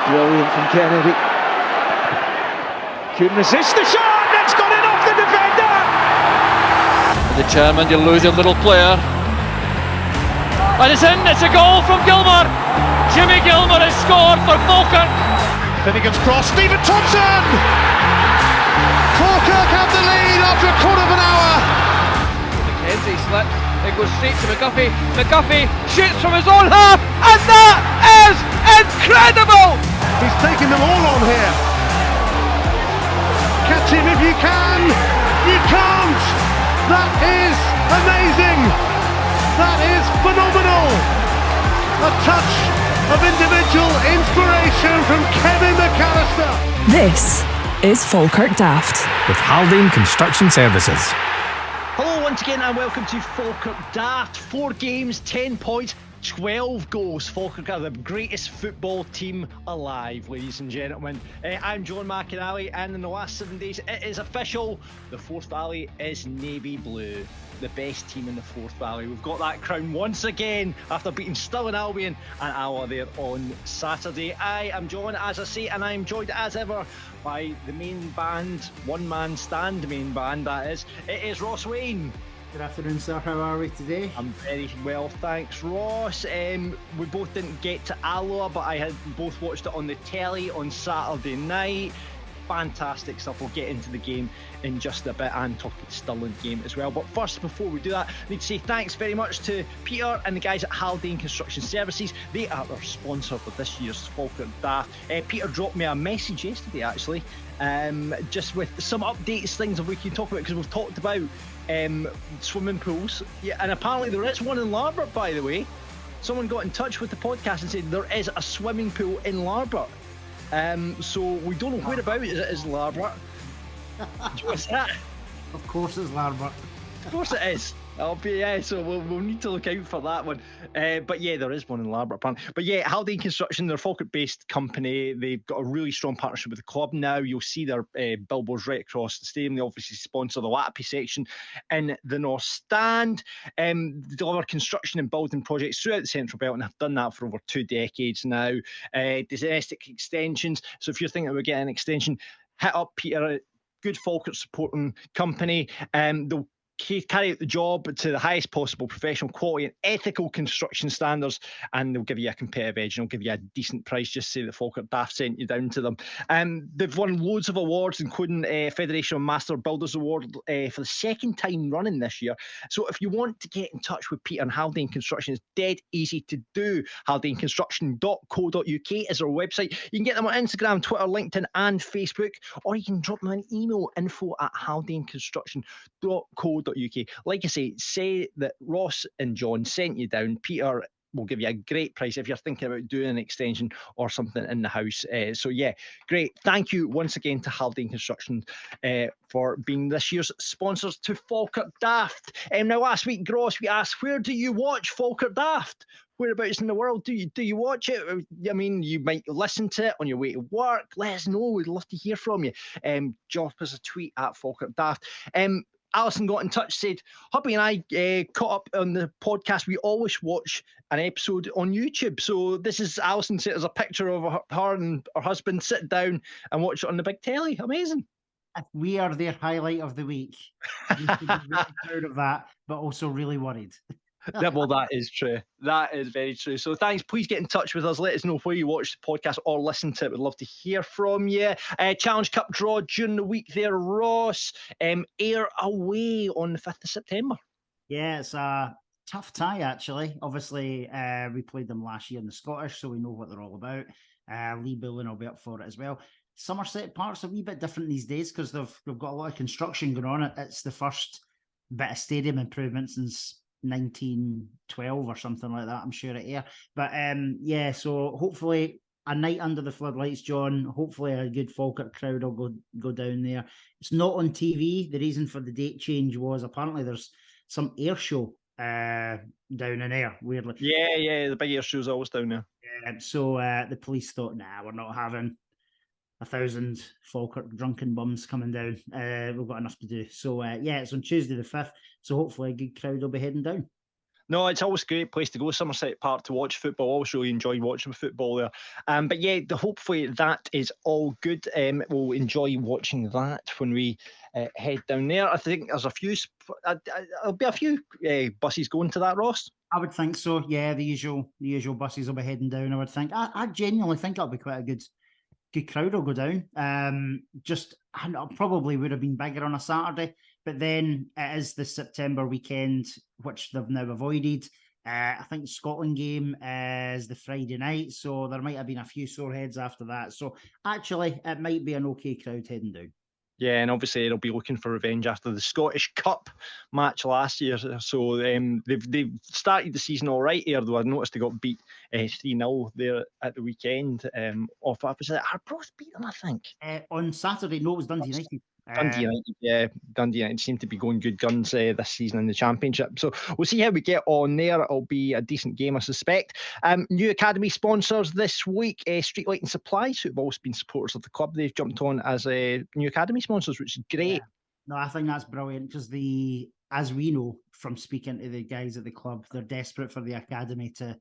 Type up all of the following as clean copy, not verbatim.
Brilliant from Kennedy. Couldn't resist the shot, and it's gone in off the defender! Determined, you lose your little player. And it's in, it's a goal from Gilmour. Jimmy Gilmour has scored for Falkirk. Finnegan's cross, Stephen Thompson! Falkirk have the lead after a quarter of an hour. McKenzie slips, it goes straight to McGuffey. McGuffey shoots from his own half, and that is incredible! He's taking them all on here. Catch him if you can. You can't. That is amazing. That is phenomenal. A touch of individual inspiration from Kevin McAllister. This is Falkirk Daft with Haldane Construction Services. Hello once again and welcome to Falkirk Daft. 4 games, 10 points, 12 goals. Falkirk are the greatest football team alive, ladies and gentlemen. I'm John McInally, and in the last 7 days it is official. The Forth Valley is navy blue. The best team in the Forth Valley. We've got that crown once again after beating Stirling, Albion and Alloa there on Saturday. I am John, as I say, and I'm joined as ever by the main band, one-man stand main band that is. It is Ross Wayne. Good afternoon, sir. How are we today? I'm very well, thanks, Ross. We both didn't get to Alloa, but I had both watched it on the telly on Saturday night. Fantastic stuff. We'll get into the game in just a bit and talk about the Stirling game as well. But first, before we do that, I need to say thanks very much to Peter and the guys at Haldane Construction Services. They are our sponsor for this year's Falkirk Daft. Peter dropped me a message yesterday, actually, just with some updates, things that we can talk about, because we've talked about swimming pools. Yeah, and apparently there is one in Larbert, by the way. Someone got in touch with the podcast and said there is a swimming pool in Larbert. So we don't know whereabouts it is Larbert. What's that? Of course it's Larbert. Of course it is. So we'll need to look out for that one. But yeah, there is one in Larbert apparently. But yeah, Haldane Construction, they're a Falkirk-based company. They've got a really strong partnership with the club now. You'll see their billboards right across the stadium. They obviously sponsor the Wattapie section in the North Stand. They deliver construction and building projects throughout the Central Belt and have done that for over 2 decades now. Domestic extensions. So if you're thinking about getting an extension, hit up Peter. Good Falkirk supporting company. They'll carry out the job to the highest possible professional quality and ethical construction standards, and they'll give you a competitive edge and they'll give you a decent price. Just say that Falkirk Daft sent you down to them. They've won loads of awards, including Federation of Master Builders Award for the second time running this year. So if you want to get in touch with Peter and Haldane Construction, it's dead easy to do. haldaneconstruction.co.uk is our website. You can get them on Instagram, Twitter, LinkedIn and Facebook, or you can drop them an email, info@haldaneconstruction.co.uk. Like I say that Ross and John sent you down. Peter will give you a great price if you're thinking about doing an extension or something in the house. So yeah, great. Thank you once again to Haldane Construction for being this year's sponsors to Falkirk Daft. Now last week, Ross, we asked, where do you watch Falkirk Daft? Whereabouts in the world do you watch it? I mean, you might listen to it on your way to work. Let us know. We'd love to hear from you. Drop us a tweet at Falkirk Daft. Alison got in touch, said, hubby and I caught up on the podcast. We always watch an episode on YouTube. So this is Alison said there's a picture of her and her husband sit down and watch it on the big telly. Amazing. We are their highlight of the week. You should be very proud of that, but also really worried. Well, that is true. That is very true. So thanks. Please get in touch with us. Let us know where you watch the podcast or listen to it. We'd love to hear from you. Challenge Cup draw during the week there, Ross. Ayr away on the 5th of September. Yeah, it's a tough tie, actually. Obviously, we played them last year in the Scottish, so we know what they're all about. Lee Bullen will be up for it as well. Somerset Park's a wee bit different these days because they've got a lot of construction going on. It's the first bit of stadium improvement since 1912 or something like that, I'm sure, at Ayr. But yeah, so hopefully a night under the floodlights, John. Hopefully a good Falkirk crowd will go down there. It's not on TV. The reason for the date change was apparently there's some air show down in Ayr, weirdly. Yeah, the big air show's always down there. So the police thought, we're not having 1,000 Falkirk drunken bums coming down. We've got enough to do. So yeah, it's on Tuesday the 5th. So hopefully a good crowd will be heading down. No, it's always a great place to go, Somerset Park, to watch football. I always really enjoy watching football there. But yeah, hopefully that is all good. We'll enjoy watching that when we head down there. I think there's a few, there'll be a few buses going to that, Ross. I would think so. Yeah, the usual buses will be heading down. I would think. I genuinely think it'll be quite a good crowd will go down. I probably would have been bigger on a Saturday, but then it is the September weekend, which they've now avoided. I think the Scotland game is the Friday night, so there might have been a few sore heads after that. So actually, it might be an okay crowd heading down. Yeah, and obviously they'll be looking for revenge after the Scottish Cup match last year. So they've started the season all right here, though I noticed they got beat 3-0 there at the weekend. Was it Arbroath beat them, I think? On Saturday, no, it was Dundee United. Dundee United, yeah. Dundee United seem to be going good guns this season in the Championship. So we'll see how we get on there. It'll be a decent game, I suspect. New academy sponsors this week, Street Lighting Supplies, who've always been supporters of the club. They've jumped on as new academy sponsors, which is great. Yeah. No, I think that's brilliant because as we know from speaking to the guys at the club, they're desperate for the academy to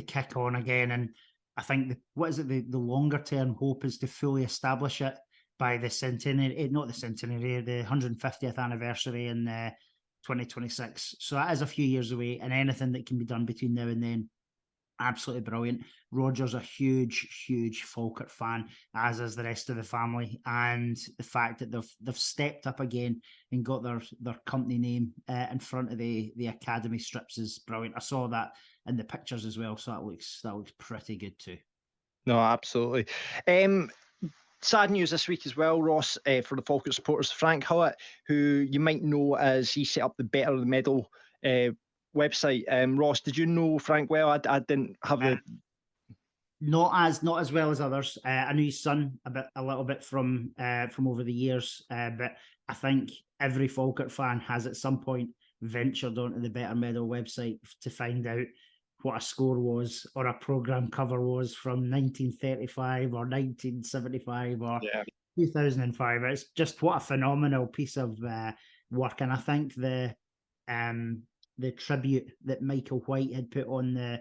kick on again. And I think the longer term hope is to fully establish it by the centenary, not the centenary, the 150th anniversary in 2026. So that is a few years away, and anything that can be done between now and then, absolutely brilliant. Roger's a huge Falkirk fan, as is the rest of the family, and the fact that they've stepped up again and got their company name in front of the academy strips is brilliant. I saw that in the pictures as well, so that looks pretty good too. No, absolutely. Sad news this week as well, Ross, for the Falkirk supporters. Frank Hullett, who you might know as he set up the Better the Medal website. Ross, did you know Frank well? I didn't have the... Not as well as others. I knew his son a little bit from over the years, but I think every Falkirk fan has at some point ventured onto the Better Medal website to find out what a score was or a programme cover was from 1935 or 1975 or 2005. It's just what a phenomenal piece of work. And I think the tribute that Michael White had put on the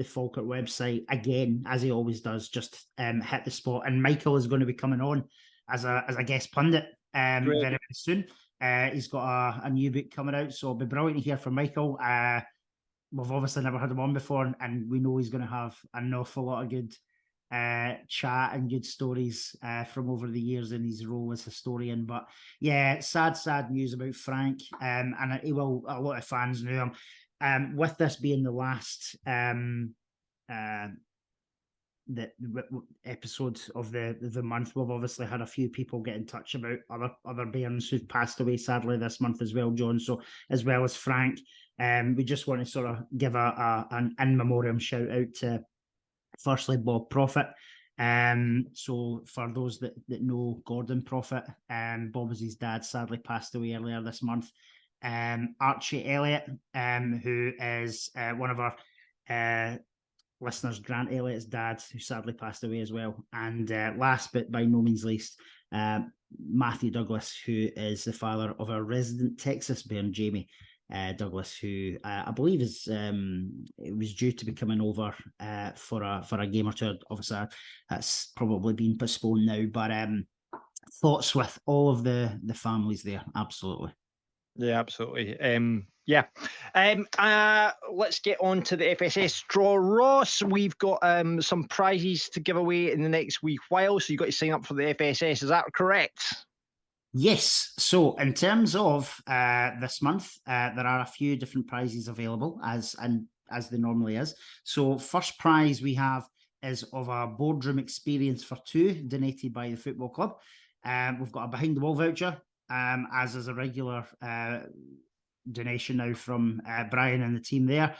Falkirk website, again, as he always does, just hit the spot. And Michael is going to be coming on as a guest pundit very soon. He's got a new book coming out, so it'll be brilliant to hear from Michael. We've obviously never had him on before, and we know he's going to have an awful lot of good chat and good stories from over the years in his role as historian. But yeah, sad news about Frank, and a lot of fans knew him. With this being the last the episode of the month, we've obviously had a few people get in touch about other Bairns who've passed away sadly this month as well, John. So as well as Frank, we just want to sort of give an in memoriam shout out to firstly Bob Prophet. So for those that know Gordon Prophet, Bob was his dad, sadly passed away earlier this month. Archie Elliott, who is one of our listeners, Grant Elliott's dad, who sadly passed away as well. And last but by no means least, Matthew Douglas, who is the father of our resident Texas Bairn, Jamie Douglas, who I believe it was due to be coming over for a game or two. Obviously, that's probably been postponed now. But thoughts with all of the families there, absolutely. Yeah, absolutely. Let's get on to the FSS draw, Ross. We've got some prizes to give away in the next wee while, so you've got to sign up for the FSS. Is that correct? Yes. So in terms of this month, there are a few different prizes available as there normally is. So first prize we have is of a boardroom experience for two, donated by the football club. We've got a behind the wall voucher, as is a regular donation now from Brian and the team there.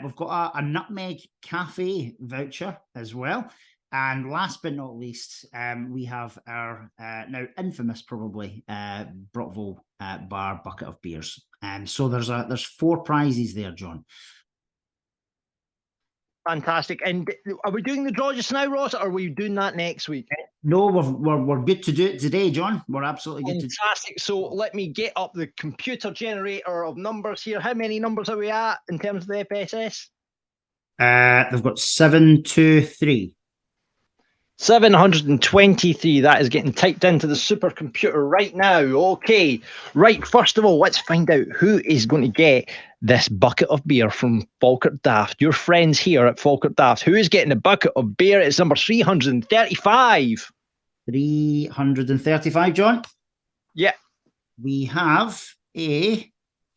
We've got a Nutmeg Cafe voucher as well. And last but not least, we have our now infamous, probably, Brockville Bar bucket of beers. So there's 4 prizes there, John. Fantastic. And are we doing the draw just now, Ross, or are we doing that next week? No, we're good to do it today, John. We're absolutely good to do it. Fantastic. So let me get up the computer generator of numbers here. How many numbers are we at in terms of the FSS? They've got 723. 723. That is getting typed into the supercomputer right now. Okay. Right. First of all, let's find out who is going to get this bucket of beer from Falkirk Daft. Your friends here at Falkirk Daft. Who is getting a bucket of beer? It's number 335. 335, John. Yeah. We have a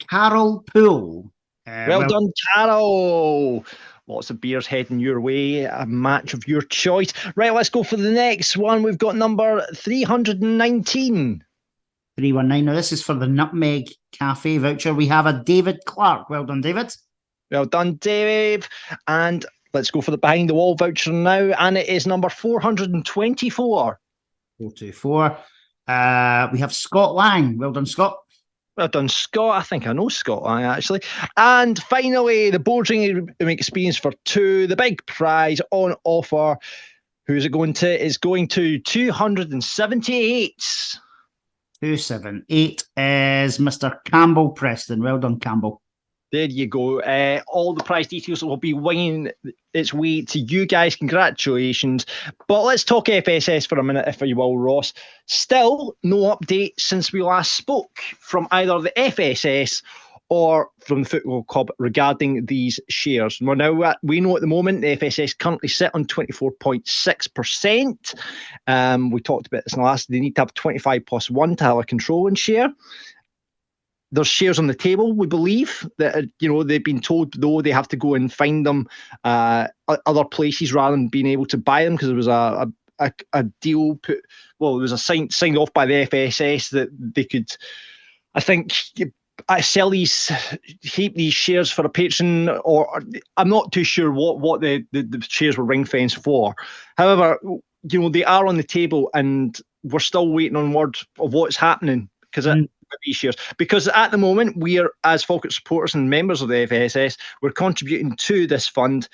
Carol Poole. Well done, Carol. Lots of beers heading your way. A match of your choice. Right, let's go for the next one. We've got number 319. 319. Now, this is for the Nutmeg Cafe voucher. We have a David Clark. Well done, David. Well done, Dave. And let's go for the behind the wall voucher now. And it is number 424. 424. We have Scott Lang. Well done, Scott. Well done, Scott. I think I know Scott Lang, actually. And finally, the boarding experience for two. The big prize on offer. Who's it going to? It's going to 278. 278 is Mr. Campbell Preston. Well done, Campbell. There you go. All the prize details will be winging its way to you guys. Congratulations. But let's talk FSS for a minute, if you will, Ross. Still no update since we last spoke from either the FSS or from the football club regarding these shares. We know at the moment the FSS currently sit on 24.6%. We talked about this in the last. They need to have 25 plus 1 to have a controlling share. There's shares on the table, we believe, that they've been told, though, they have to go and find them other places rather than being able to buy them, because there was a deal there was a signed off by the FSS that they could, I think, sell keep these shares for a patron, or I'm not too sure what the shares were ring fenced for. However, they are on the table, and we're still waiting on word of what's happening, because these shares, because at the moment we are, as Falkirk supporters and members of the FSS, we're contributing to this fund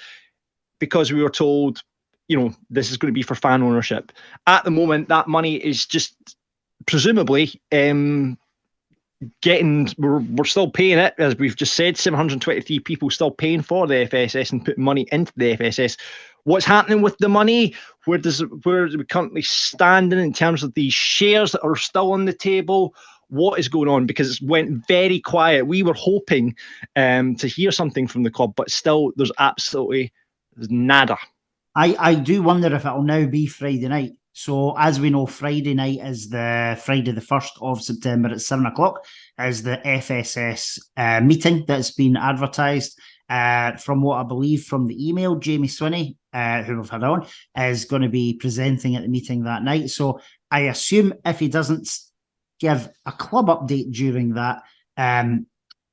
because we were told this is going to be for fan ownership. At the moment, that money is just presumably we're still paying it, as we've just said. 723 people still paying for the FSS and putting money into the FSS. What's happening with the money? Where are we currently standing in terms of these shares that are still on the table? What is going on? Because it went very quiet. We were hoping to hear something from the club, but still there's absolutely nada. I do wonder if it'll now be Friday night. So as we know, Friday night is the Friday the 1st of September at 7 o'clock is the FSS meeting that's been advertised. From what I believe from the email, Jamie Swinney, who we've had on, is going to be presenting at the meeting that night. So I assume if he doesn't give a club update during that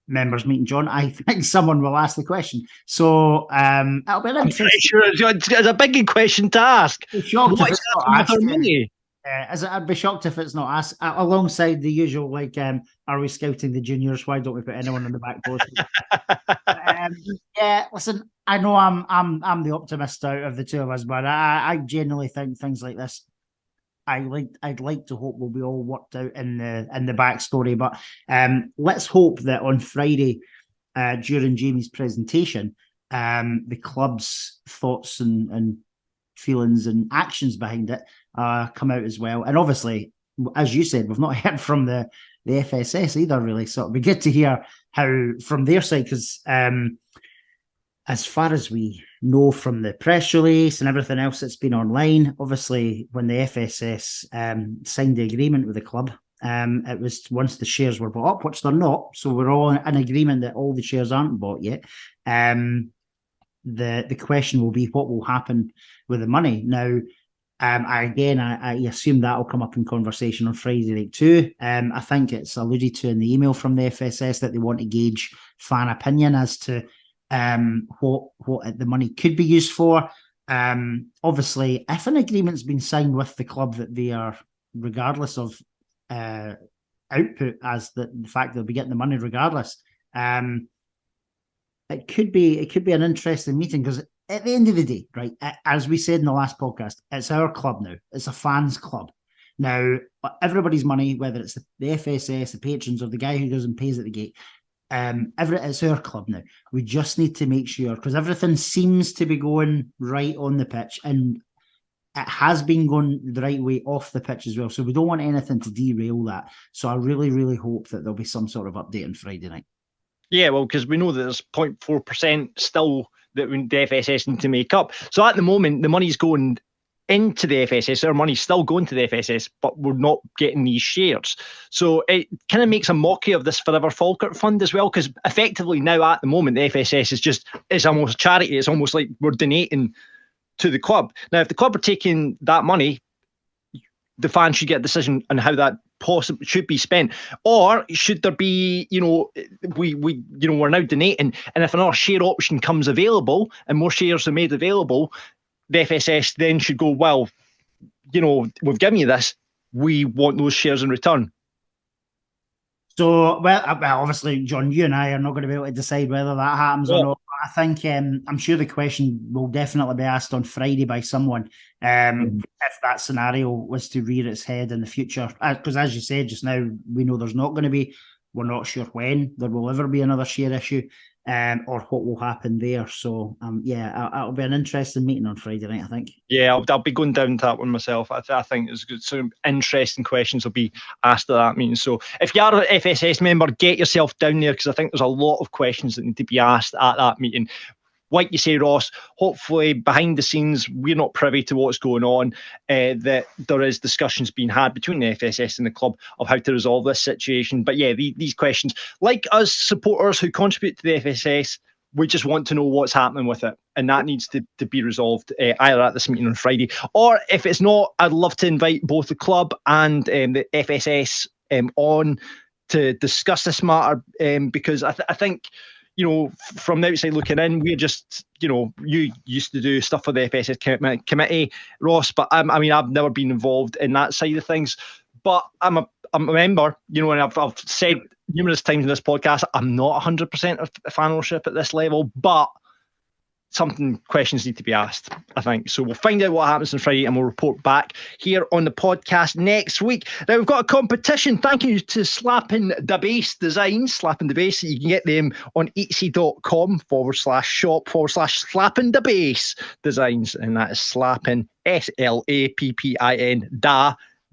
members meeting, John, I think someone will ask the question. So it'll be an interesting. Sure, it's a big question to ask. I'd be shocked if it's not asked alongside the usual, like, are we scouting the juniors? Why don't we put anyone on the back post? Yeah, listen, I know I'm the optimist out of the two of us, but I genuinely think things like this, I'd like to hope will be all worked out in the backstory. But let's hope that on Friday, during Jamie's presentation, the club's thoughts and feelings and actions behind it come out as well. And obviously, as you said, we've not heard from the FSS either, really. So it'd be good to hear how from their side, because as far as we know from the press release and everything else that's been online, obviously when the FSS signed the agreement with the club, it was once the shares were bought up, which they're not. So we're all in agreement that all the shares aren't bought yet. The question will be what will happen with the money. Now, I assume that will come up in conversation on Friday night too. I think it's alluded to in the email from the FSS that they want to gauge fan opinion as to what the money could be used for. Obviously, if an agreement's been signed with the club that they are, regardless of output, as the fact they'll be getting the money regardless, it could be an interesting meeting, because at the end of the day, right, as we said in the last podcast, it's our club now. It's a fans' club. Now, everybody's money, whether it's the FSS, the patrons, or the guy who goes and pays at the gate, it's our club now. We just need to make sure, because everything seems to be going right on the pitch, and it has been going the right way off the pitch as well. So we don't want anything to derail that. So I really, really hope that there'll be some sort of update on Friday night. Yeah, well, because we know that there's 0.4% still that the FSS need to make up. So at the moment, the money's going into the FSS. Our money's still going to the FSS, but we're not getting these shares. So it kind of makes a mockery of this Forever Falkirk Fund as well, because effectively now at the moment, the FSS is almost charity. It's almost like we're donating to the club. Now, if the club are taking that money, the fans should get a decision on how that possibly should be spent, or should there be, we're now donating, and if another share option comes available and more shares are made available, the FSS then should go, well, we've given you this, we want those shares in return. So, well, obviously, John, you and I are not going to be able to decide whether that happens or not. I think I'm sure the question will definitely be asked on Friday by someone if that scenario was to rear its head in the future. Because as you said just now, we know there's not going to be. We're not sure when there will ever be another share issue or what will happen there. So, it'll be an interesting meeting on Friday night, I think. Yeah, I'll be going down to that one myself. I think it's good. Some interesting questions will be asked at that meeting. So if you are an FSS member, get yourself down there, because I think there's a lot of questions that need to be asked at that meeting. Like you say, Ross, hopefully behind the scenes, we're not privy to what's going on, that there is discussions being had between the FSS and the club of how to resolve this situation. But yeah, these questions, like us supporters who contribute to the FSS, we just want to know what's happening with it. And that needs to be resolved either at this meeting on Friday, or if it's not, I'd love to invite both the club and the FSS on to discuss this matter, because I think, from the outside looking in, we're just, you used to do stuff for the FSS committee, Ross, but I've never been involved in that side of things. But I'm a member, and I've said numerous times in this podcast, I'm not 100% of fan ownership at this level, but questions need to be asked, I think. So we'll find out what happens on Friday, and we'll report back here on the podcast next week. Now, we've got a competition. Thank you to Slapping the Base Designs. Slapping the Base. You can get them on etsy.com/shop/slapping the base designs. And that is slapping, SLAPPIN,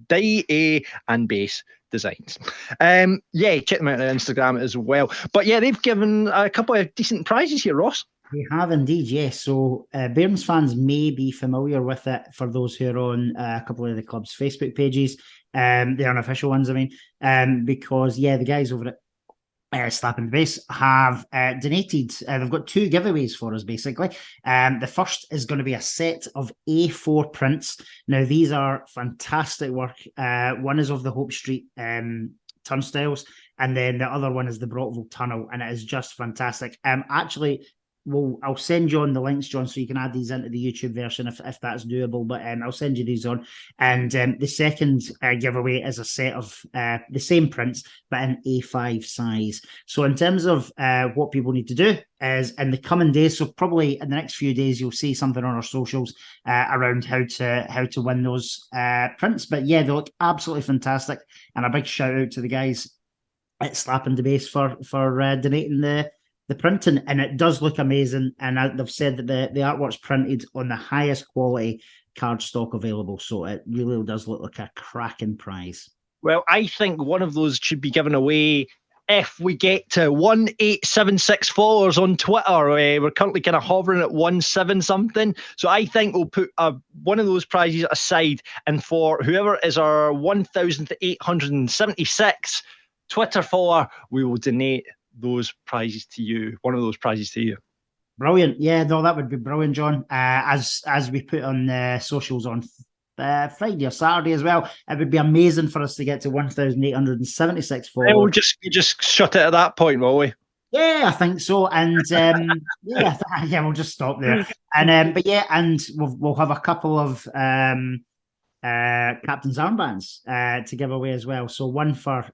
D-A and base designs. Check them out on Instagram as well. But yeah, they've given a couple of decent prizes here, Ross. They have indeed, yes. So Bairns fans may be familiar with it, for those who are on a couple of the club's Facebook pages, the unofficial ones, because, the guys over at Slapping the Base have donated. They've got two giveaways for us, basically. The first is going to be a set of A4 prints. Now, these are fantastic work. One is of the Hope Street turnstiles, and then the other one is the Brockville Tunnel, and it is just fantastic. I'll send you on the links, John, so you can add these into the YouTube version if that's doable. But I'll send you these on. And the second giveaway is a set of the same prints, but in A5 size. So in terms of what people need to do is, in the coming days, so probably in the next few days, you'll see something on our socials around how to win those prints. But yeah, they look absolutely fantastic. And a big shout out to the guys at Slapping the Base for donating the printing, and it does look amazing. And they've said that the artwork's printed on the highest quality card stock available, so it really does look like a cracking prize. Well, I think one of those should be given away if we get to 1876 followers on Twitter. We're currently kind of hovering at 17 something, so I think we'll put one of those prizes aside, and for whoever is our 1876 Twitter follower, we will donate those prizes to you, one of those prizes to you. Brilliant. Yeah, no, that would be brilliant, John. As we put on the socials on Friday or Saturday as well, it would be amazing for us to get to 1876 followers. We'll just shut it at that point, will we? Yeah, I think so. And we'll just stop there. And and we'll have a couple of captain's armbands to give away as well. So one for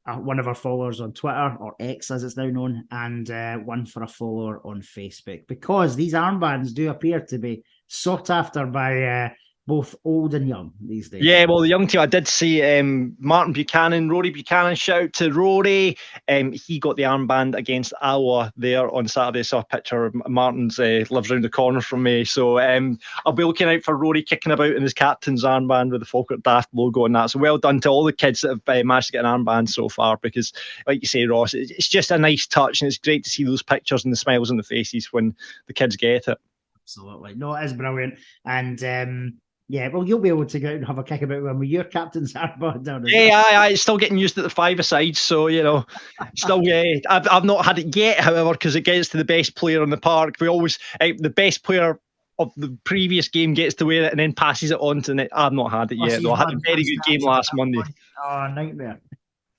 one of our followers on Twitter, or X as it's now known, and one for a follower on Facebook, because these armbands do appear to be sought after by both old and young these days. Yeah, well, the young team, I did see Rory Buchanan, shout out to Rory. He got the armband against Alloa there on Saturday. Saw a picture of Martin's, lives around the corner from me. So I'll be looking out for Rory kicking about in his captain's armband with the Falkirk Daft logo on that. So well done to all the kids that have managed to get an armband so far, because like you say, Ross, it's just a nice touch, and it's great to see those pictures and the smiles on the faces when the kids get it. Absolutely. No, it is brilliant. And yeah, well, you'll be able to go out and have a kick about when with your captain's armband down. Yeah, it's still getting used to the five-a-side, so still. I've not had it yet, however, because it gets to the best player in the park. We always the best player of the previous game gets to wear it and then passes it on to. I've not had it yet, though. I had a very good game last Monday. Oh, nightmare.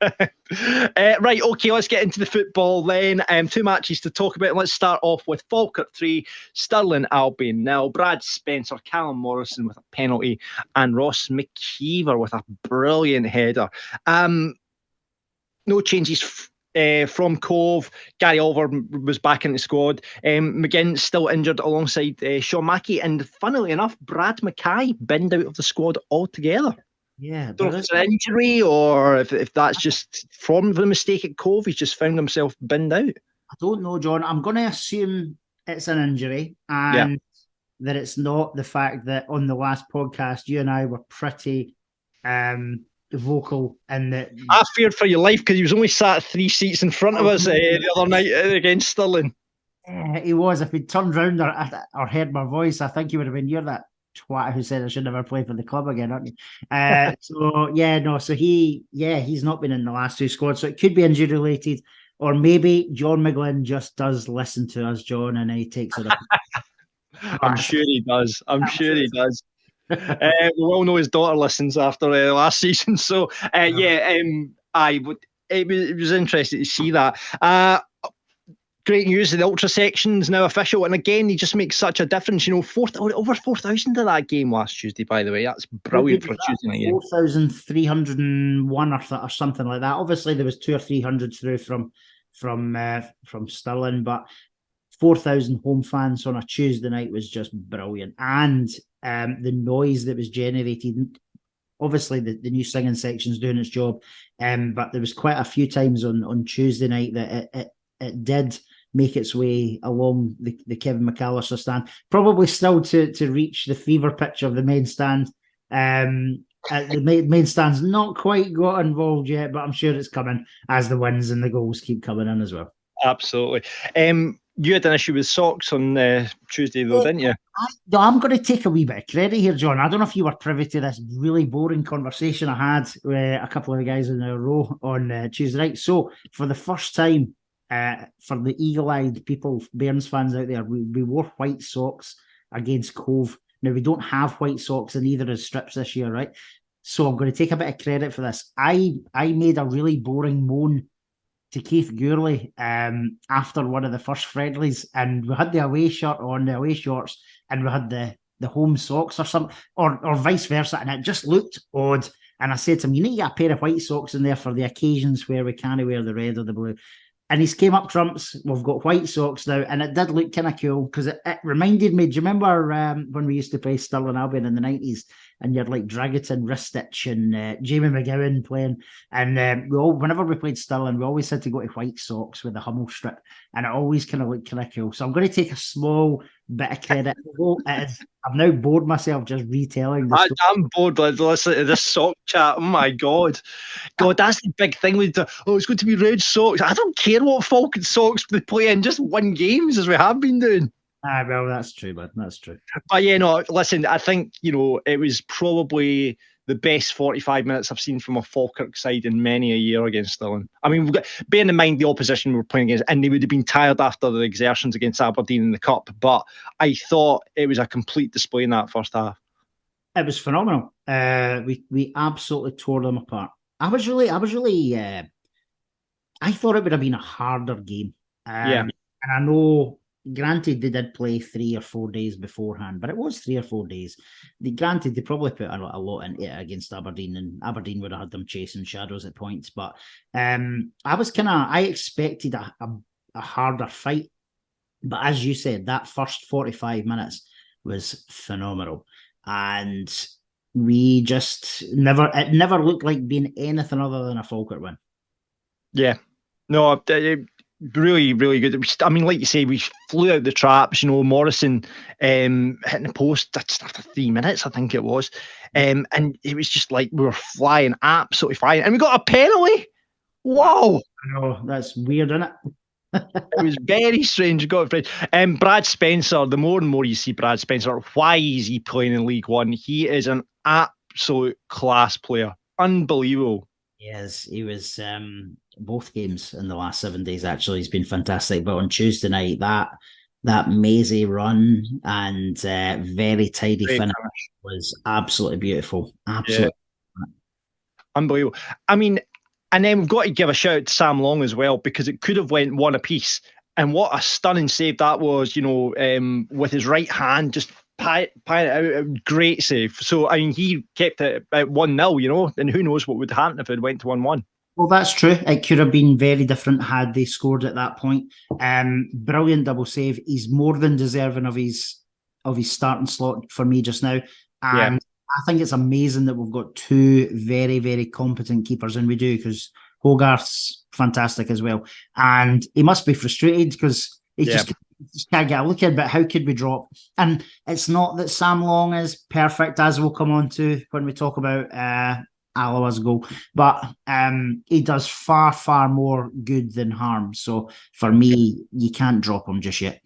Right, okay, let's get into the football then. Two matches to talk about. Let's start off with Falkirk 3, Stirling Albion 0. Brad Spencer, Callum Morrison with a penalty, and Ross McKeever with a brilliant header. No changes from Cove. Gary Oliver was back in the squad. McGinn still injured alongside Sean Mackey, and funnily enough, Brad Mackay binned out of the squad altogether. Yeah, don't know if it's an injury or if that's just from the mistake at Cove. He's just found himself binned out. I don't know, John. I'm going to assume it's an injury, and that it's not the fact that on the last podcast you and I were pretty vocal, and that I feared for your life because he was only sat 3 seats in front of us the other night against Stirling. He was. If he'd turned round or heard my voice, I think he would have been, "You're that twat who said I should never play for the club again," aren't you? So he's not been in the last 2 squads, so it could be injury related, or maybe John McGlynn just does listen to us, John, and he takes it up. I'm sure he does. We all know his daughter listens after last season, so it was interesting to see that. Great news, the ultra section is now official, and again, he just makes such a difference. Over 4,000 to that game last Tuesday, by the way. That's brilliant for a Tuesday night game. 4,301 or something like that. Obviously, there was 200 or 300 through from Stirling, but 4,000 home fans on a Tuesday night was just brilliant. And the noise that was generated, obviously the new singing section's doing its job, but there was quite a few times on Tuesday night that it did make its way along the Kevin McAllister stand, probably still to reach the fever pitch of the main stand. The main stand's not quite got involved yet, but I'm sure it's coming as the wins and the goals keep coming in as well. Absolutely. You had an issue with socks on Tuesday, though, didn't you? I'm going to take a wee bit of credit here, John. I don't know if you were privy to this really boring conversation I had with a couple of the guys in a row on Tuesday night. So, for the first time, for the eagle-eyed people, Bairns fans out there, we wore white socks against Cove. Now, we don't have white socks in either of the strips this year, right? So I'm going to take a bit of credit for this. I made a really boring moan to Keith Gourley after one of the first friendlies, and we had the away shirt on, the away shorts, and we had the home socks or something, or vice versa, and it just looked odd. And I said to him, "You need to get a pair of white socks in there for the occasions where we can't wear the red or the blue." And he's came up trumps. We've got white socks now, and it did look kind of cool because it reminded me. Do you remember when we used to play Stirling Albion in the 90s, and you had like Dragutin, Ristich, and Jamie McGowan playing? And whenever we played Stirling, we always had to go to white socks with a Hummel strip, and it always kind of looked kind of cool. So I'm going to take a small bit of credit. I've now bored myself just retelling the story. I'm bored with listening to this sock chat. Oh my God, that's the big thing with it's going to be red socks. I don't care what Falcon socks they play in, just win games as we have been doing. Well, that's true, man. That's true. But listen, I think it was probably the best 45 minutes I've seen from a Falkirk side in many a year against Stirling. I mean, bearing in mind the opposition we were playing against, and they would have been tired after the exertions against Aberdeen in the Cup, but I thought it was a complete display in that first half. It was phenomenal. We absolutely tore them apart. I thought it would have been a harder game. And I know granted, they did play 3 or 4 days beforehand, but it was 3 or 4 days. Granted, they probably put a lot into it against Aberdeen, and Aberdeen would have had them chasing shadows at points. But I expected a harder fight. But as you said, that first 45 minutes was phenomenal. And we just it never looked like being anything other than a Falkirk win. Yeah. No, really, really good. I mean, like you say, we flew out the traps. Morrison hitting the post just after 3 minutes, I think it was. And it was just like we were flying, absolutely flying. And we got a penalty. Whoa. I know, that's weird, isn't it? It was very strange. Brad Spencer, the more and more you see Brad Spencer, why is he playing in League One? He is an absolute class player. Unbelievable. Yes, he was both games in the last 7 days, actually. He's been fantastic. But on Tuesday night, that mazy run and very tidy finish was absolutely beautiful. Absolutely. Yeah. Unbelievable. I mean, and then we've got to give a shout out to Sam Long as well, because it could have went one apiece. And what a stunning save that was, with his right hand, just pie it out. Great save. So, I mean, he kept it at 1-0, and who knows what would happen if it went to 1-1. Well, that's true. It could have been very different had they scored at that point. Brilliant double save. He's more than deserving of his starting slot for me just now. And I think it's amazing that we've got two very, very competent keepers, and we do, because Hogarth's fantastic as well. And he must be frustrated because he just can't get a look at it. But how could we drop? And it's not that Sam Long is perfect, as we'll come on to when we talk about Alloa's goal, but he does far, far more good than harm. So for me, you can't drop him just yet.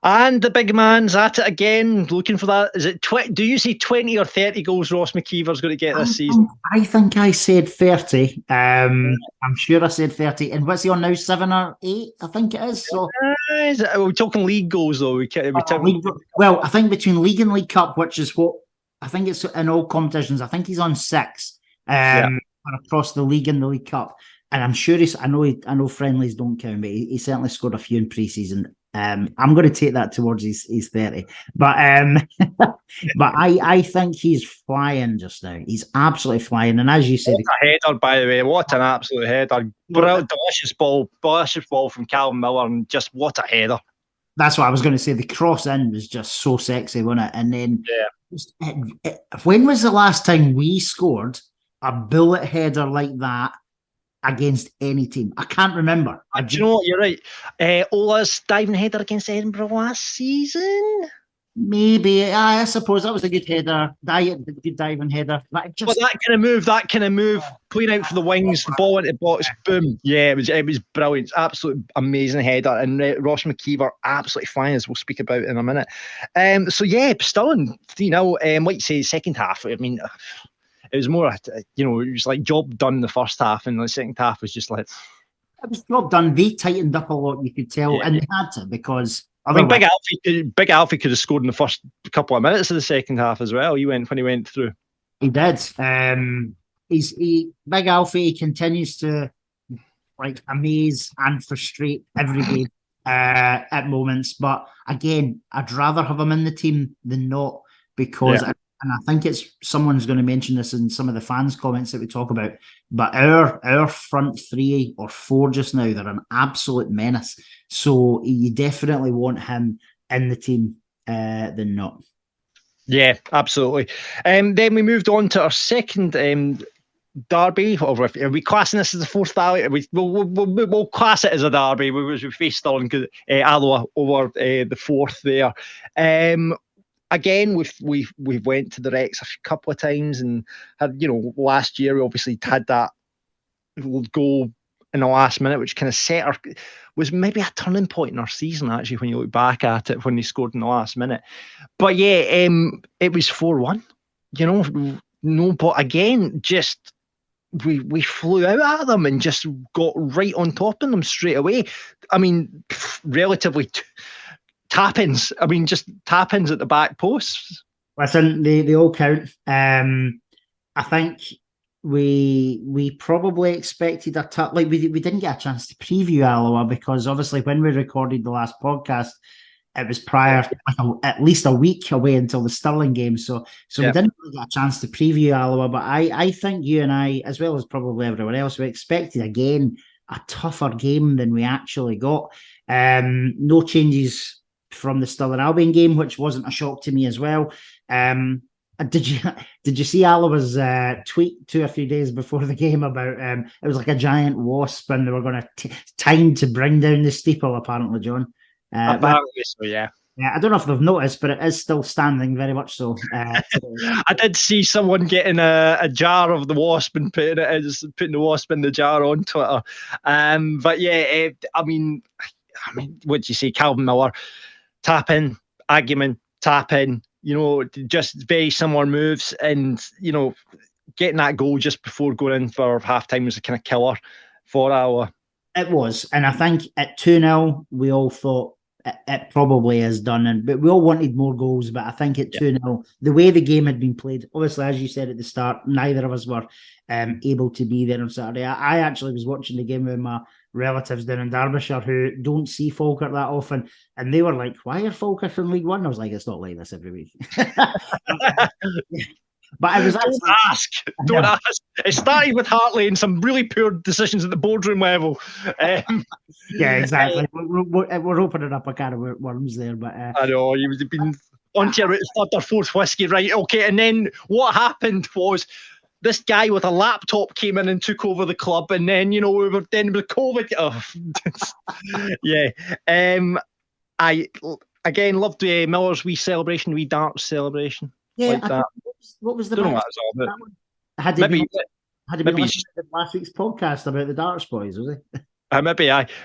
And the big man's at it again, looking for that. Is it do you see 20 or 30 goals Ross McKeever's going to get this season? I think I said 30. I'm sure I said 30. And what's he on now? 7 or 8, I think it is. So are we talking league goals though? Well, I think between league and League Cup, which is what I think it's in all competitions, I think he's on 6 across the league and the League Cup. And I'm sure I know friendlies don't count, but he certainly scored a few in pre-season. I'm going to take that towards his 30, but but I think he's flying just now. He's absolutely flying, and as you said, what a header, by the way! What an absolute header! Delicious ball from Calvin Miller, and just what a header! That's what I was going to say. The cross in was just so sexy, wasn't it? And then, when was the last time we scored a bullet header like that against any team? I can't remember. Do you know what? You're right. Ola's diving header against Edinburgh last season. Maybe. I suppose that was a good header. Good diving header. But that kind of move, playing out for the wings, the ball into the box, boom. Yeah, it was brilliant. Absolute amazing header. And Ross McKeever absolutely fine, as we'll speak about in a minute. So yeah, Stirling, like you say, second half. I mean, it was more, it was like job done the first half, and the second half was just like... It was job done. They tightened up a lot, you could tell, and they had to, because... I mean, Big Alfie could have scored in the first couple of minutes of the second half as well. When he went through. He did. Big Alfie continues to amaze and frustrate every game at moments. But again, I'd rather have him in the team than not, because... And I think someone's going to mention this in some of the fans' comments that we talk about, but our front 3 or 4 just now, they're an absolute menace. So you definitely want him in the team than not. Yeah, absolutely. Then we moved on to our second derby. Or are we classing this as the fourth derby? We'll class it as a derby. We faced Stirling, Alloa over the fourth there. Again, we've went to the Rex a couple of times, and had, last year we obviously had that goal in the last minute, which kind of was maybe a turning point in our season, actually, when you look back at it, when they scored in the last minute. But yeah, it was 4-1. But again, just we flew out at them and just got right on top of them straight away. I mean, relatively. Tap-ins. I mean, just tap-ins at the back posts. Listen, they all count. I think we probably expected a tough. Like we didn't get a chance to preview Alloa because obviously when we recorded the last podcast, it was prior at least a week away until the Stirling game. So we didn't really get a chance to preview Alloa. But I think you and I, as well as probably everyone else, we expected again a tougher game than we actually got. No changes from the Stirling Albion game, which wasn't a shock to me as well. Did you see Alloa's tweet a few days before the game about it was like a giant wasp and they were going to time to bring down the steeple, apparently, John. Apparently so, yeah. Yeah, I don't know if they've noticed, but it is still standing very much so. I did see someone getting a jar of the wasp and putting the wasp in the jar on Twitter. But yeah, I mean, what do you say? Calvin Miller, tap in, argument, tap in. Just very similar moves, and getting that goal just before going in for half time was a kind of killer for Alloa. It was, and I think at 2-0, we all thought it probably is done, but we all wanted more goals. But I think at 2-0, the way the game had been played, obviously, as you said at the start, neither of us were able to be there on Saturday. I actually was watching the game with my relatives down in Derbyshire who don't see Falkirk that often, and they were like, "Why are Falkirk in League One?" I was like, "It's not like this every week." But I was don't ask. It started with Hartley and some really poor decisions at the boardroom level. Yeah, exactly. We're opening up a can of worms there, but I know you've been onto your third or fourth whiskey, right? Okay, and then what happened was this guy with a laptop came in and took over the club, and then we were then with COVID. Yeah. I again loved Miller's wee darts celebration. Yeah, like that. What was the? Don't know what it was all about. Had he been listening to last week's podcast about the darts boys? Was he?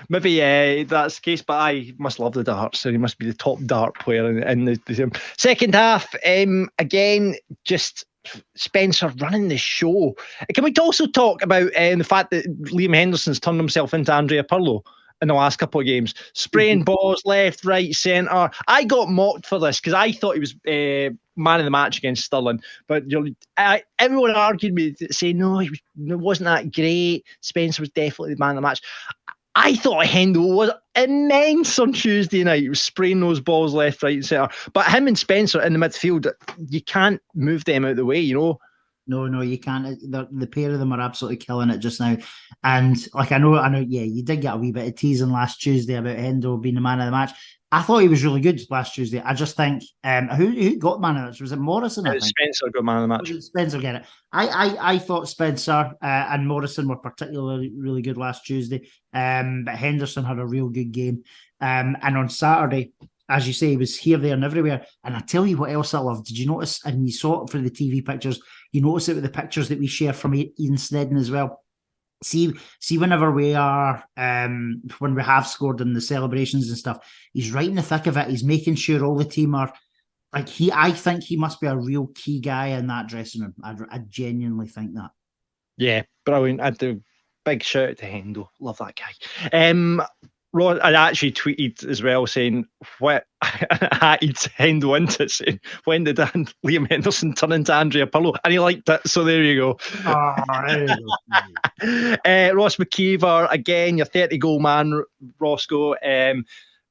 Maybe that's the case, but I must love the darts, so he must be the top dart player in the second half. Again, just Spencer running the show. Can we also talk about the fact that Liam Henderson's turned himself into Andrea Pirlo in the last couple of games, spraying balls left, right, centre. I got mocked for this because I thought he was man of the match against Stirling, but everyone argued me saying no, it wasn't that great. Spencer was definitely the man of the match. I thought Hendo was immense on Tuesday night. He was spraying those balls left, right, and centre. But him and Spencer in the midfield, you can't move them out of the way, No, you can't. The pair of them are absolutely killing it just now. And I know, yeah, you did get a wee bit of teasing last Tuesday about Hendo being the man of the match. I thought he was really good last Tuesday. I just think, who got man of the match? Was it Morrison? I think Spencer got man of the match. Spencer get it. I thought Spencer and Morrison were particularly really good last Tuesday. But Henderson had a real good game. And on Saturday, as you say, he was here, there, and everywhere. And I tell you what else I loved. Did you notice? And you saw it for the TV pictures. You notice it with the pictures that we share from Ian Snedden as well. See, whenever we are, when we have scored in the celebrations and stuff, he's right in the thick of it. He's making sure all the team are like I think he must be a real key guy in that dressing room. I genuinely think that. Yeah, brilliant. I do. Big shout out to Hendo. Love that guy. Rod, I actually tweeted as well saying what I hated Hendo into saying when did Liam Henderson turn into Andrea Pirlo, and he liked it. So there you go. Oh, there you go. Ross McKeever again, your 30-goal man, Roscoe.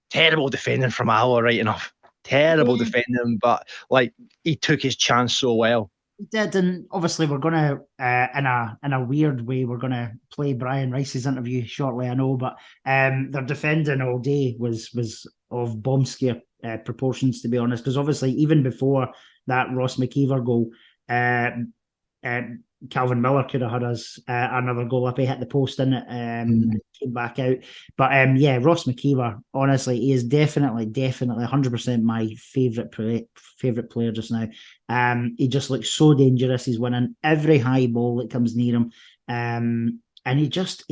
Terrible defending from Alloa, right enough. Terrible defending, but he took his chance so well. He did, and obviously we're going to, in a weird way, we're going to play Brian Rice's interview shortly, I know, but their defending all day was of bomb scare proportions, to be honest, because obviously even before that Ross McKeever goal, Calvin Miller could have had us another goal if he hit the post in it, came back out. But Ross McKeever, honestly, he is definitely 100% my favourite player just now. He just looks so dangerous. He's winning every high ball that comes near him, and he just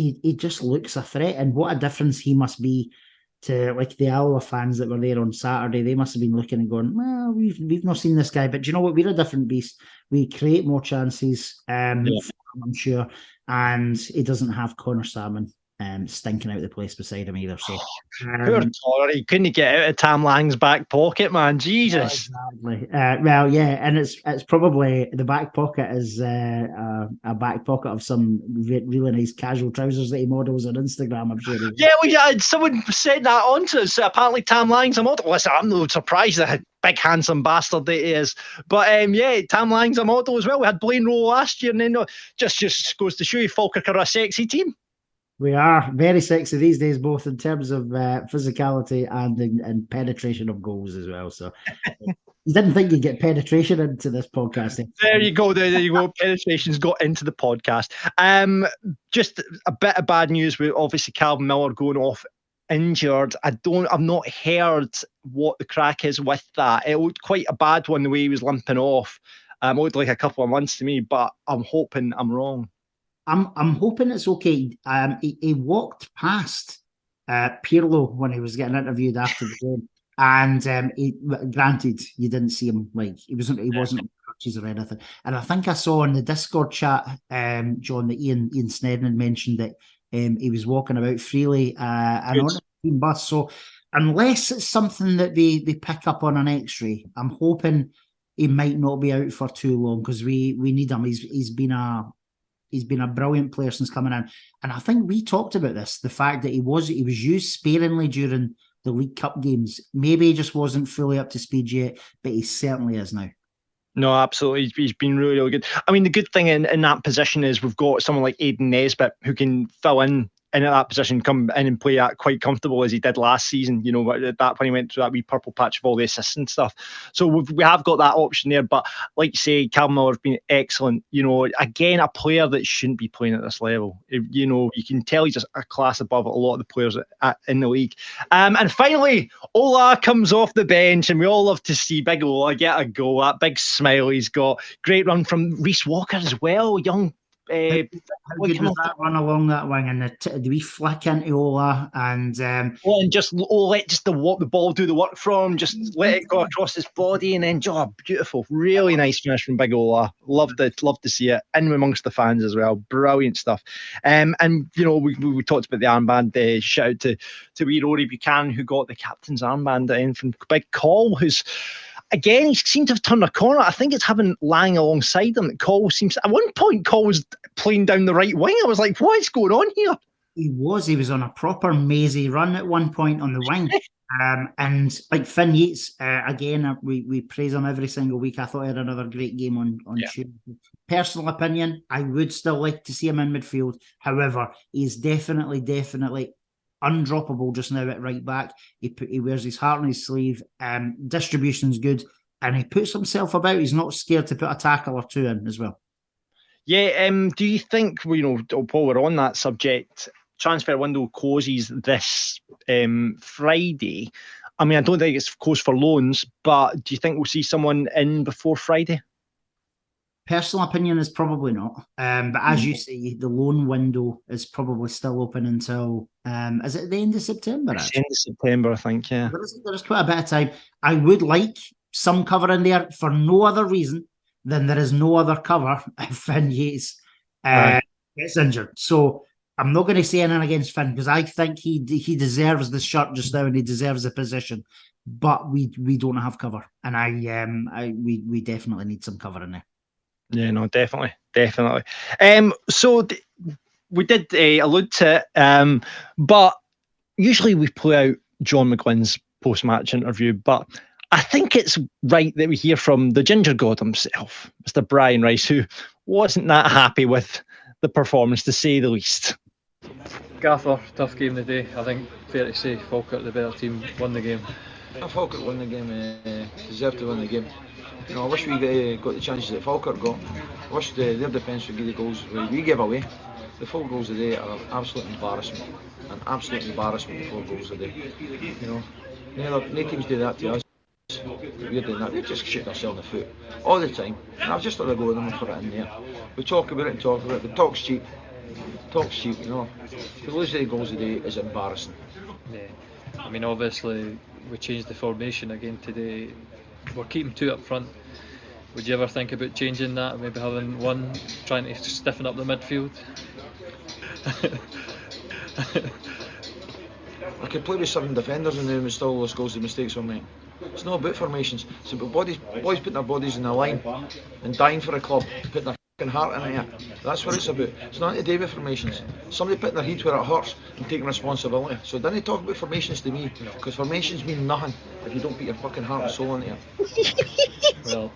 looks a threat. And what a difference he must be to the Alloa fans that were there on Saturday. They must have been looking and going, well, we've not seen this guy, but do you know what? We're a different beast. We create more chances, I'm sure, and he doesn't have Connor Salmon. stinking out the place beside him either. So Poor Torre, he couldn't get out of Tam Lang's back pocket, man. Jesus. Exactly. Well, yeah, and it's probably the back pocket is a back pocket of some really nice casual trousers that he models on Instagram. I'm sure. Yeah, someone said that on to us. Apparently, Tam Lang's a model. Listen, I'm not surprised that big handsome bastard that he is. But yeah, Tam Lang's a model as well. We had Blaine Rowe last year, and then just goes to show you Falkirk are a sexy team. We are very sexy these days, both in terms of physicality and in penetration of goals as well. So you didn't think you'd get penetration into this podcast. There you go. There you go. Penetration's got into the podcast. Just a bit of bad news with obviously Calvin Miller going off injured. I've not heard what the crack is with that. It looked quite a bad one the way he was limping off. It looked like a couple of months to me, but I'm hoping I'm wrong. I'm hoping it's okay. He walked past Pirlo when he was getting interviewed after the game, and granted, you didn't see him, like he wasn't on crutches or anything. And I think I saw in the Discord chat, John, that Ian Snedden mentioned that he was walking about freely and on a team bus. So unless it's something that they pick up on an X-ray, I'm hoping he might not be out for too long because we need him. He's been a brilliant player since coming in. And I think we talked about this, the fact that he was used sparingly during the League Cup games. Maybe he just wasn't fully up to speed yet, but he certainly is now. No, absolutely. He's been really, really good. I mean, the good thing in that position is we've got someone like Aidan Nesbitt who can fill in that position, come in and play that quite comfortable as he did last season, you know, at that point he went through that wee purple patch of all the assists and stuff. So we have got that option there. But like you say, Calvin Miller's been excellent. You know, again, a player that shouldn't be playing at this level. You know, you can tell he's just a class above a lot of the players in the league. And finally, Ola comes off the bench, and we all love to see big Ola get a goal. That big smile he's got. Great run from Reece Walker as well, young. How good was that run along that wing, and the wee flick into Ola, and just let the ball do the work from him, just let it go across his body, and then beautiful, really nice finish from Big Ola. Love to see it in amongst the fans as well. Brilliant stuff. And you know, we talked about the armband. Shout out to wee Rory Buchanan who got the captain's armband in from Big Call, who's. Again, he seemed to have turned a corner. I think it's having Lang alongside him that Cole seems. At one point, Cole was playing down the right wing. I was like, what is going on here? He was on a proper mazy run at one point on the wing. And like Finn Yates, again, we praise him every single week. I thought he had another great game on Tuesday. Personal opinion, I would still like to see him in midfield. However, he's definitely undroppable just now at right back. He wears his heart on his sleeve. Distribution's good, and he puts himself about. He's not scared to put a tackle or two in as well. Yeah. Do you think, you know, while we're on that subject, transfer window closes this Friday? I mean, I don't think it's closed for loans, but do you think we'll see someone in before Friday? Personal opinion is probably not. But as you say, the loan window is probably still open until, is it the end of September? It's the end of September, I think, yeah. There's quite a bit of time. I would like some cover in there for no other reason than there is no other cover if Finn Yates gets injured. So I'm not going to say anything against Finn because I think he deserves the shirt just now and he deserves the position. But we don't have cover, and we definitely need some cover in there. Yeah, no, definitely. So we did allude to it, but usually we play out John McGlynn's post-match interview, but I think it's right that we hear from the Ginger God himself, Mr. Brian Rice, who wasn't that happy with the performance, to say the least. Gaffer, tough game today. I think fair to say Falkirk, the better team, won the game. Falkirk won the game, deserved to win the game. You know, I wish we got the chances that Falkirk got. I wish their defence would give the goals we gave away. The 4 goals today are an absolute embarrassment. The 4 goals today. You know, no teams do that to us. We're doing that. We're just shooting ourselves in the foot all the time. And I've just let it go with them and put it in there. We talk about it, but talk's cheap. You know. To lose the goals today is embarrassing. Yeah. I mean, obviously we changed the formation again today. We're keeping 2 up front. Would you ever think about changing that? Maybe having one trying to stiffen up the midfield? I could play with 7 defenders and then still scores the mistakes on me. It's not about formations. It's about boys putting their bodies in the line and dying for a club, putting their fucking heart in it. That's what it's about. It's not to do with formations. Somebody putting their heat where it hurts and taking responsibility. So don't talk about formations to me, because formations mean nothing if you don't put your fucking heart and soul into it. Well,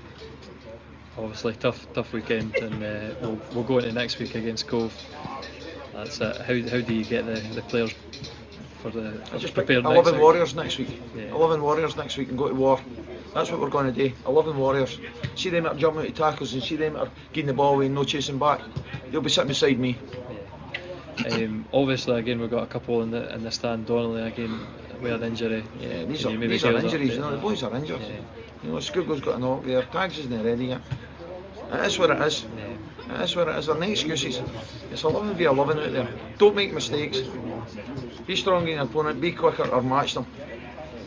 obviously tough weekend, and we'll go into next week against Cove. That's it. How do you get the players for the I just pick prepared 11 next week? Warriors next week. Yeah. 11 Warriors next week and go to war. That's what we're going to do. 11 Warriors. See them that are jumping out of tackles and see them that are getting the ball away and no chasing back. They'll be sitting beside me. Yeah. Obviously, again, we've got a couple in the stand. Donnelly again with an injury. Yeah, these Can are you maybe injuries. give us an You know, the update? boys are injured. Yeah. You know, Scoogle's got a knock there. Tags isn't ready yet. It is what it is. Yeah. It is what it is. There are no excuses. It's 11 v 11 out there. Don't make mistakes. Be strong in your opponent. Be quicker or match them.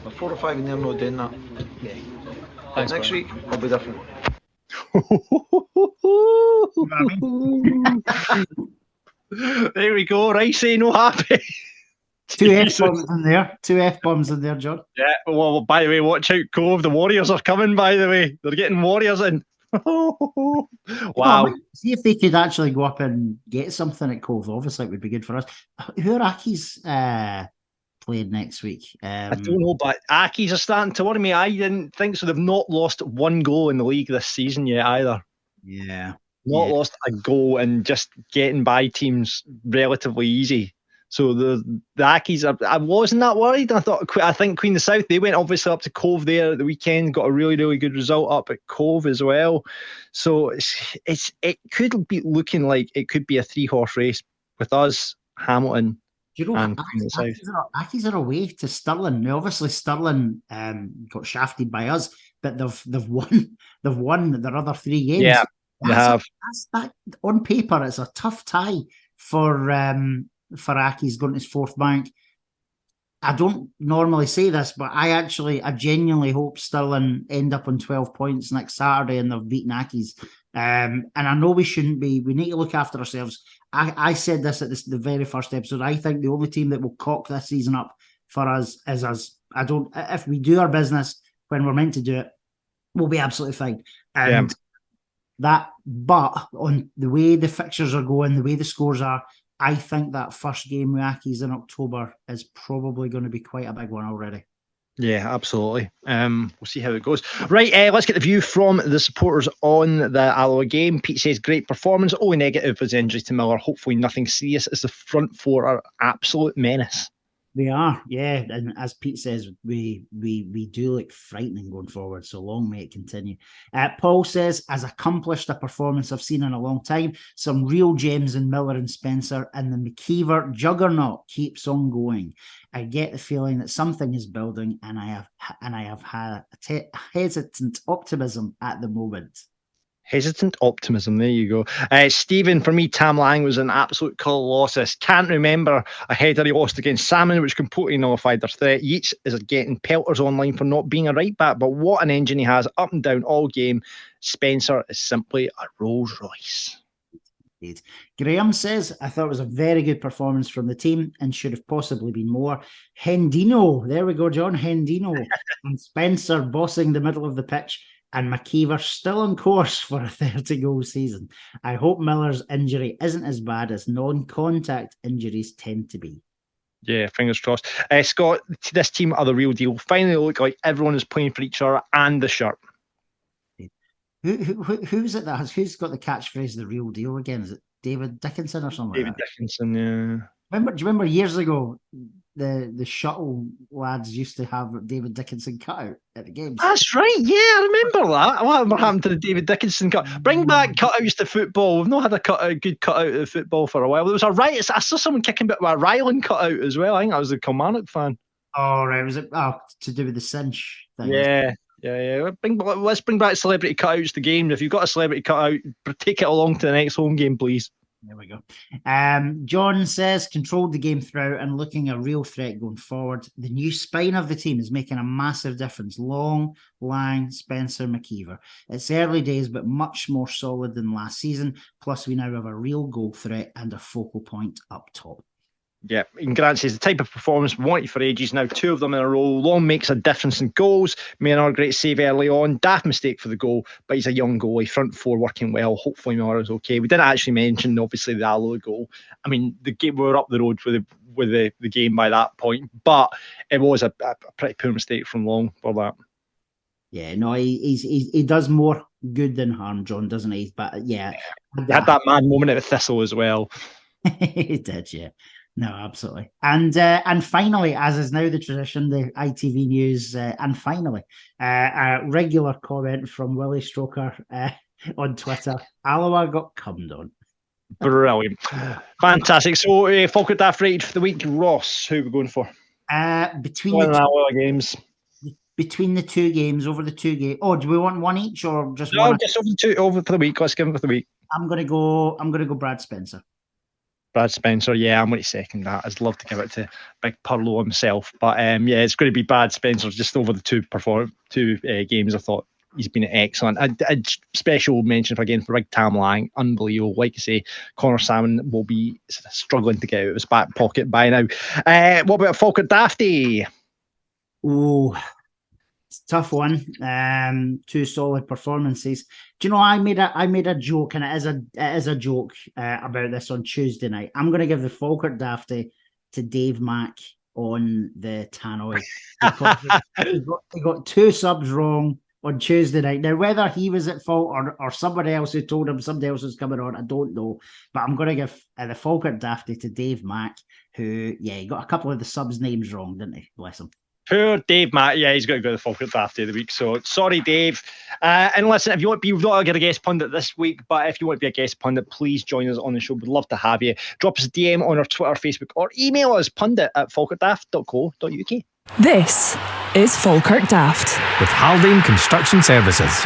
There are 4 or 5 in there not doing that. Yeah. But Thanks, next Brian. week will be different. There we go. Right, say no happy. 2 F-bombs in there. 2 F-bombs in there, John. Yeah, well, by the way, watch out, Cove. The Warriors are coming, by the way. They're getting Warriors in. Wow. See if they could actually go up and get something at Cove. Obviously, it would be good for us. Who are Aki's playing next week? I don't know, but Aki's are starting to worry me. I didn't think so. They've not lost one goal in the league this season yet either. Yeah. Not lost a goal and just getting by teams relatively easy. So the Ackies, I wasn't that worried. I think Queen of the South, they went obviously up to Cove there at the weekend, got a really, really good result up at Cove as well. So it could be looking like it could be a 3-horse race with us, Hamilton, Do you know, and Queen of the South. Ackies are away to Stirling. Now, obviously, Stirling got shafted by us, but they've won their other 3 games. Yeah, they have. That on paper, it's a tough tie for Ackies going to his 4th bank. I don't normally say this, but I genuinely hope Stirling end up on 12 points next Saturday and they've beaten Ackies. And I know we shouldn't be. We need to look after ourselves. I said this at the very first episode. I think the only team that will cock this season up for us is us. If we do our business when we're meant to do it, we'll be absolutely fine. And but on the way the fixtures are going, the way the scores are, I think that first game with Ackies in October is probably going to be quite a big one already. Yeah, absolutely. We'll see how it goes. Right, let's get the view from the supporters on the Alloa game. Pete says, great performance. Only negative was injury to Miller. Hopefully nothing serious, as the front 4 are absolute menace. They are, yeah. And as Pete says, we do look frightening going forward. So long may it continue. Paul says, as accomplished a performance I've seen in a long time. Some real gems in Miller and Spencer, and the McKeever juggernaut keeps on going. I get the feeling that something is building, and I have had hesitant optimism at the moment. Hesitant optimism. There you go. Stephen, for me, Tam Lang was an absolute colossus. Can't remember a header he lost against Salmon, which completely nullified their threat. Yeats is getting pelters online for not being a right back, but what an engine he has up and down all game. Spencer is simply a Rolls Royce. Indeed. Graham says, I thought it was a very good performance from the team and should have possibly been more. Hendino, there we go, John. Hendino and Spencer bossing the middle of the pitch, and McKeever still on course for a 30-goal season. I hope Miller's injury isn't as bad as non-contact injuries tend to be. Yeah, fingers crossed. Scott, this team are the real deal. Finally look like everyone is playing for each other and the shirt. Who's it that has? Who's got the catchphrase "the real deal" again? Is it David Dickinson or something? David Dickinson, yeah. Do you remember years ago the shuttle lads used to have David Dickinson cut out at the games? That's right. Yeah, I remember that. What happened to the David Dickinson cut? Bring back cutouts to football. We've not had a good cutout of football for a while. There was I saw someone kicking bit with a Ryland cutout as well. I think I was a Kilmarnock fan. Oh right, was it to do with the cinch thing? Yeah. Let's bring back celebrity cutouts to games. If you've got a celebrity cutout, take it along to the next home game, please. There we go. John says, controlled the game throughout and looking a real threat going forward. The new spine of the team is making a massive difference. Long, Lang, Spencer, McKeever. It's early days, but much more solid than last season. Plus, we now have a real goal threat and a focal point up top. Yeah, and Grant says the type of performance we wanted for ages now, 2 of them in a row. Long makes a difference in goals. Maynard, great save early on. Daft mistake for the goal, but he's a young goalie. Front 4 working well. Hopefully Maynard's okay. We didn't actually mention, obviously, the Alloa goal. I mean, the game, we were up the road with the game by that point, but it was a pretty poor mistake from Long for that. Yeah, no, he does more good than harm, John, doesn't he? But yeah, he had that mad moment at the Thistle as well. He did, yeah. No, absolutely. And finally, as is now the tradition, the ITV news, and finally, a regular comment from Willie Stroker on Twitter. Alloa got cummed on. Brilliant. Fantastic. So, Falkirk Daft rated for the week. Ross, who are we going for? Between the Alloa games. Between the 2 games, over the 2 games. Oh, do we want one each or just one? No, just over for the week. Let's give him for the week. I'm gonna go Brad Spencer. Brad Spencer, yeah, I'm going to second that. I'd love to give it to Big Pirlo himself, but yeah, it's going to be Brad Spencer just over the 2 games. I thought he's been excellent. A special mention again for Big Tam Lang, unbelievable. Like I say, Connor Salmon will be struggling to get out of his back pocket by now. What about Falkirk Dafty? Oh, it's a tough one. 2 solid performances. Do you know, I made a joke, and it is a joke about this on Tuesday night. I'm going to give the Falkirk Dafty to Dave Mack on the tannoy. He got 2 subs wrong on Tuesday night. Now, whether he was at fault or somebody else who told him somebody else was coming on, I don't know. But I'm going to give the Falkirk Dafty to Dave Mack, who, yeah, he got a couple of the subs' names wrong, didn't he? Bless him. Poor Dave Matt, yeah, he's got to go to the Falkirk Dafty of the week. So sorry, Dave. And listen, if you want to be, we've not got a guest pundit this week, but if you want to be a guest pundit, please join us on the show. We'd love to have you. Drop us a DM on our Twitter, Facebook, or email us pundit@falkirkdaft.co.uk. This is Falkirk Daft with Haldane Construction Services.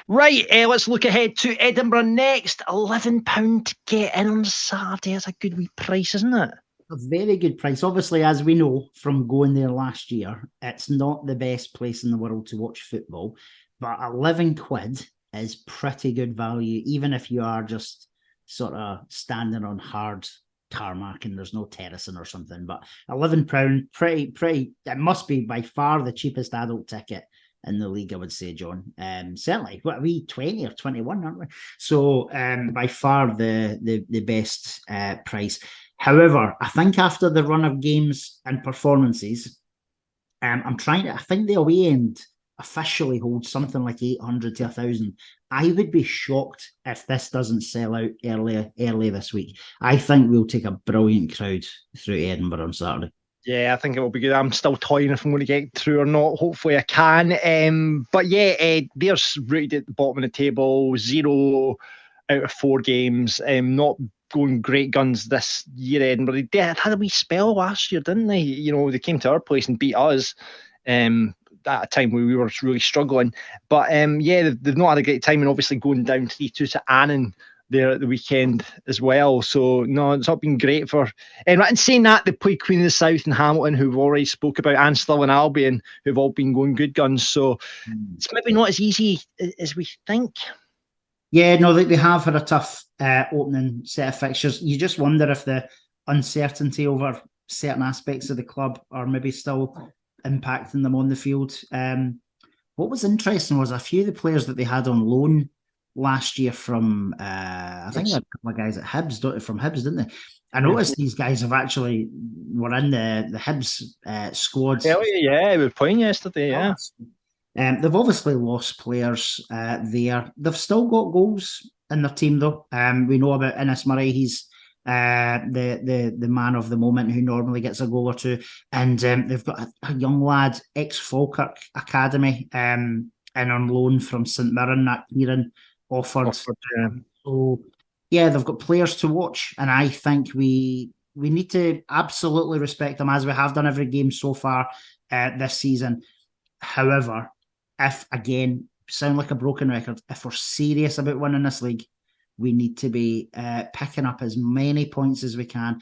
Right, let's look ahead to Edinburgh next. £11 to get in on Saturday. That's a good wee price, isn't it? A very good price. Obviously, as we know from going there last year, it's not the best place in the world to watch football, but £11 is pretty good value, even if you are just sort of standing on hard tarmac and there's no terracing or something. But £11, pretty. It must be by far the cheapest adult ticket in the league, I would say, John. Certainly, what are we, 20 or 21, aren't we? So by far the best price. However, I think after the run of games and performances, I think the away end officially holds something like 800 to 1,000. I would be shocked if this doesn't sell out early this week. I think we'll take a brilliant crowd through Edinburgh on Saturday. Yeah, I think it will be good. I'm still toying if I'm going to get through or not. Hopefully I can. But yeah, there's rooted at the bottom of the table, 0 out of 4 games. Not going great guns this year, Edinburgh. They had a wee spell last year, didn't they? You know, they came to our place and beat us at a time where we were really struggling. But yeah, they've not had a great time, and obviously going down 3-2 to Annan there at the weekend as well. So no, it's not been great for. And saying that, they played Queen of the South and Hamilton, who we've already spoke about, and Stirling and Albion, who've all been going good guns. So it's maybe not as easy as we think. Yeah, no, they have had a tough opening set of fixtures. You just wonder if the uncertainty over certain aspects of the club are maybe still impacting them on the field. What was interesting was a few of the players that they had on loan last year from, I think they had a couple of guys at Hibs, from Hibs, didn't they? I noticed these guys have actually were in the Hibs squad. Yeah, we were playing yesterday, yeah. They've obviously lost players there. They've still got goals in their team, though. We know about Innes Murray. He's the man of the moment who normally gets a goal or two. And they've got a young lad, ex-Falkirk Academy, and on loan from St Mirren, that Kieran offered. So, yeah, they've got players to watch. And I think we need to absolutely respect them, as we have done every game so far this season. However, if, again, sound like a broken record, if we're serious about winning this league, we need to be picking up as many points as we can.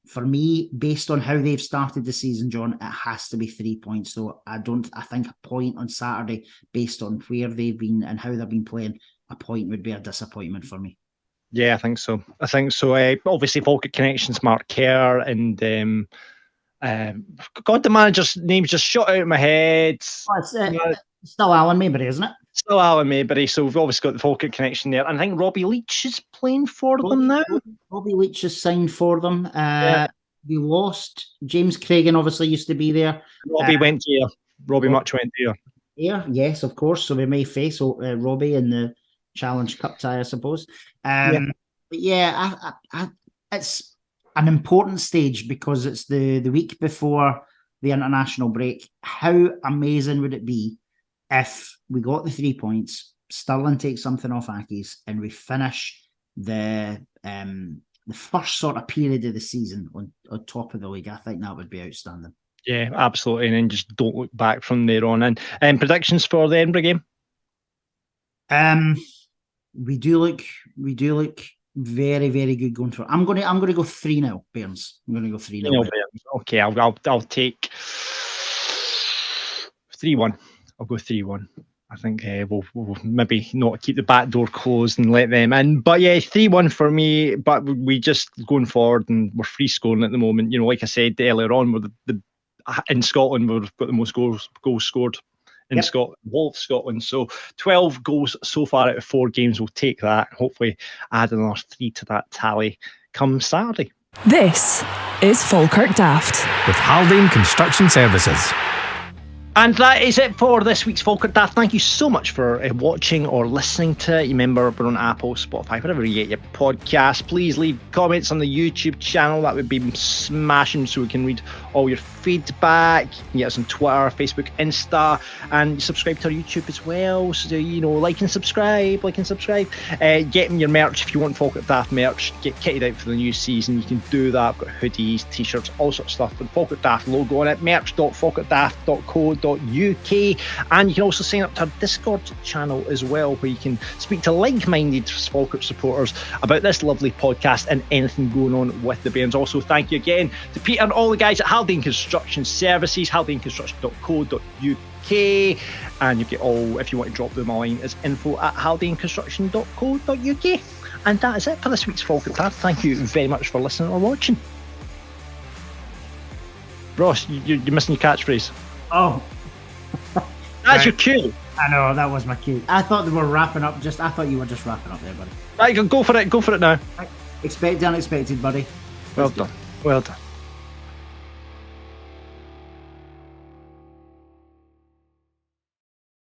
For me, based on how they've started the season, John, it has to be 3 points. So I think a point on Saturday, based on where they've been and how they've been playing, a point would be a disappointment for me. Yeah, I think so. Obviously, Falkirk Connections, Mark Kerr, and God, the manager's name's just shot out of my head. It's still Alan Maybury, isn't it? Still Alan Maybury. So we've obviously got the Falkirk connection there, and I think Robbie Leach is playing for them now. Robbie Leach has signed for them. Yeah. We lost James Cragen. Obviously, used to be there. Robbie went here. Robbie Much went here. Yeah, yes, of course. So we may face Robbie in the Challenge Cup tie, I suppose. But yeah, it's an important stage because it's the week before the international break. How amazing would it be if we got the 3 points, Stirling takes something off Accies, and we finish the first sort of period of the season on top of the league? I think that would be outstanding. Yeah, absolutely. And then just don't look back from there on. And predictions for the Edinburgh game? We do look very, very good going for it. I'm gonna go 3-0 Bairns. I'm gonna go 3-0 Bairns. Okay, I'll take 3-1. I'll go 3-1. I think we'll maybe not keep the back door closed and let them in. But yeah, 3-1 for me. But we just going forward, and we're free scoring at the moment. Like I said earlier on, we're in Scotland, we've got the most goals scored in Scotland, whole of Scotland. So 12 goals so far out of 4 games. We'll take that. Hopefully add another 3 to that tally come Saturday. This is Falkirk Daft with Haldane Construction Services. And that is it for this week's Falkirk Daft. Thank you so much for watching or listening to it. You remember we're on Apple, Spotify, wherever you get your podcast. Please leave comments on the YouTube channel. That would be smashing, so we can read all your feedback. You can get us on Twitter, Facebook, Insta, and subscribe to our YouTube as well. So, like and subscribe. Getting your merch if you want Falkirk Daft merch. Get kitted out for the new season. You can do that. I've got hoodies, t-shirts, all sorts of stuff with Falkirk Daft logo on it. merch.falkirkdaft.co.uk, and you can also sign up to our Discord channel as well, where you can speak to like-minded Falkirk supporters about this lovely podcast and anything going on with the Bairns. Also, thank you again to Peter and all the guys at Haldane Construction Services, haldaneconstruction.co.uk, and you get all, if you want to drop them a line, is info@haldaneconstruction.co.uk. And that is it for this week's Falkirk Daft. Thank you very much for listening or watching. Ross, you're missing your catchphrase. Oh, that's your cue. I know, that was my cue. I thought they were wrapping up. I thought you were just wrapping up there, buddy. Right, go for it now. Expect the unexpected, buddy. Well done.